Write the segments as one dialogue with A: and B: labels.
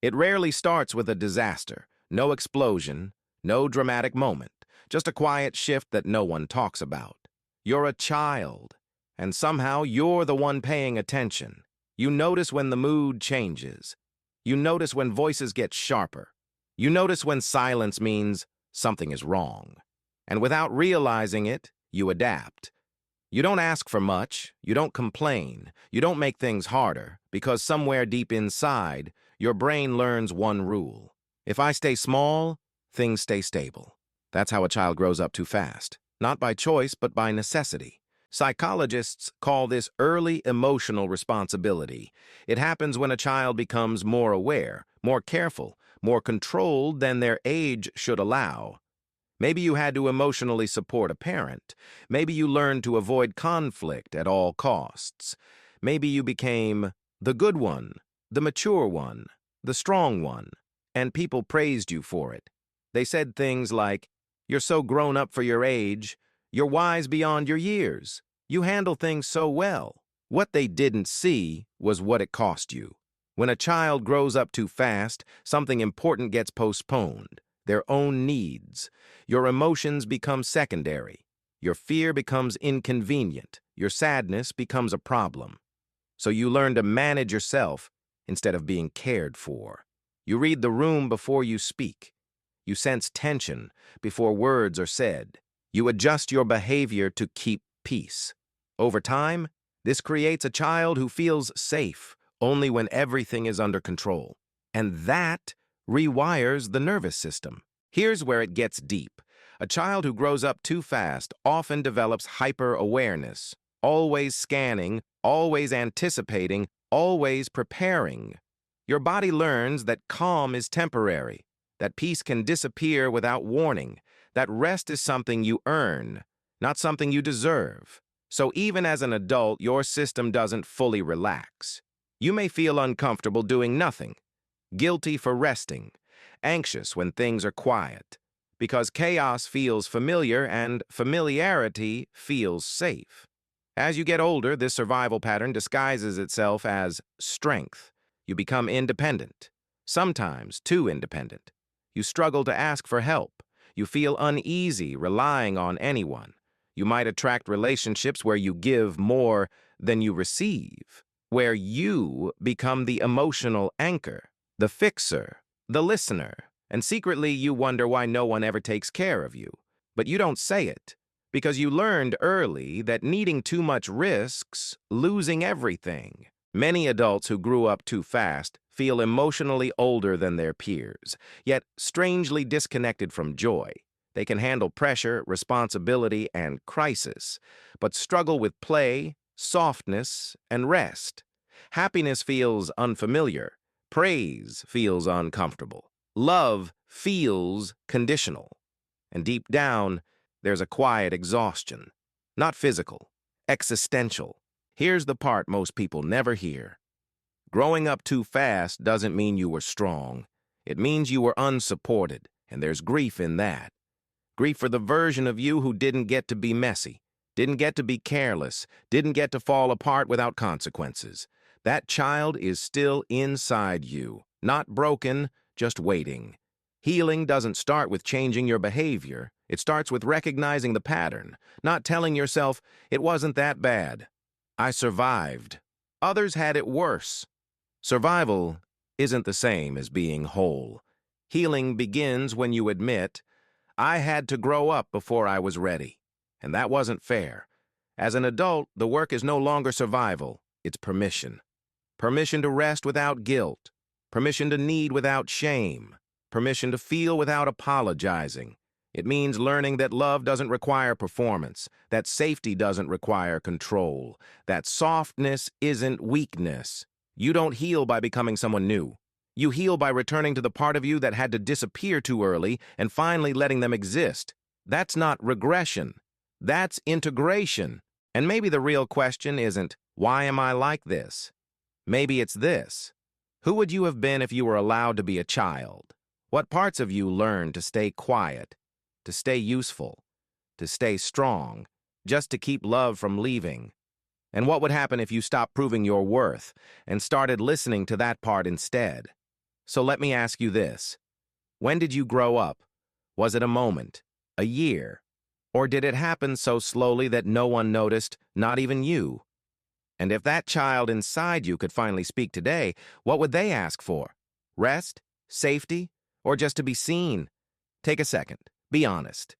A: It rarely starts with a disaster, no explosion, no dramatic moment, just a quiet shift that no one talks about. You're a child, and somehow you're the one paying attention. You notice when the mood changes. You notice when voices get sharper. You notice when silence means something is wrong. And without realizing it, you adapt. You don't ask for much, you don't complain, you don't make things harder, because somewhere deep inside, your brain learns one rule. If I stay small, things stay stable. That's how a child grows up too fast. Not by choice, but by necessity. Psychologists call this early emotional responsibility. It happens when a child becomes more aware, more careful, more controlled than their age should allow. Maybe you had to emotionally support a parent. Maybe you learned to avoid conflict at all costs. Maybe you became the good one, the mature one, the strong one, and people praised you for it. They said things like, "You're so grown up for your age. You're wise beyond your years. You handle things so well." What they didn't see was what it cost you. When a child grows up too fast, something important gets postponed. Their own needs. Your emotions become secondary. Your fear becomes inconvenient. Your sadness becomes a problem. So you learn to manage yourself instead of being cared for. You read the room before you speak. You sense tension before words are said. You adjust your behavior to keep peace. Over time, this creates a child who feels safe only when everything is under control. And that rewires the nervous system. Here's where it gets deep. A child who grows up too fast often develops hyper-awareness, always scanning, always anticipating, always preparing. Your body learns that calm is temporary, that peace can disappear without warning, that rest is something you earn, not something you deserve. So even as an adult, your system doesn't fully relax. You may feel uncomfortable doing nothing, guilty for resting, anxious when things are quiet, because chaos feels familiar and familiarity feels safe. As you get older, this survival pattern disguises itself as strength. You become independent, sometimes too independent. You struggle to ask for help. You feel uneasy relying on anyone. You might attract relationships where you give more than you receive, where you become the emotional anchor, the fixer, the listener, and secretly you wonder why no one ever takes care of you. But you don't say it, because you learned early that needing too much risks losing everything. Many adults who grew up too fast feel emotionally older than their peers, yet strangely disconnected from joy. They can handle pressure, responsibility, and crisis, but struggle with play, softness, and rest. Happiness feels unfamiliar. Praise feels uncomfortable. Love feels conditional. And deep down, there's a quiet exhaustion. Not physical, existential. Here's the part most people never hear. Growing up too fast doesn't mean you were strong. It means you were unsupported, and there's grief in that. Grief for the version of you who didn't get to be messy, didn't get to be careless, didn't get to fall apart without consequences. That child is still inside you, not broken, just waiting. Healing doesn't start with changing your behavior. It starts with recognizing the pattern, not telling yourself, "It wasn't that bad. I survived. Others had it worse." Survival isn't the same as being whole. Healing begins when you admit, "I had to grow up before I was ready, and that wasn't fair." As an adult, the work is no longer survival, it's permission. Permission to rest without guilt. Permission to need without shame. Permission to feel without apologizing. It means learning that love doesn't require performance, that safety doesn't require control, that softness isn't weakness. You don't heal by becoming someone new. You heal by returning to the part of you that had to disappear too early and finally letting them exist. That's not regression. That's integration. And maybe the real question isn't, "Why am I like this?" Maybe it's this. Who would you have been if you were allowed to be a child? What parts of you learned to stay quiet, to stay useful, to stay strong, just to keep love from leaving? And what would happen if you stopped proving your worth and started listening to that part instead? So let me ask you this. When did you grow up? Was it a moment, a year, or did it happen so slowly that no one noticed, not even you? And if that child inside you could finally speak today, what would they ask for? Rest? Safety? Or just to be seen? Take a second. Be honest.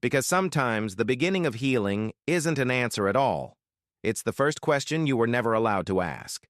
A: Because sometimes the beginning of healing isn't an answer at all. It's the first question you were never allowed to ask.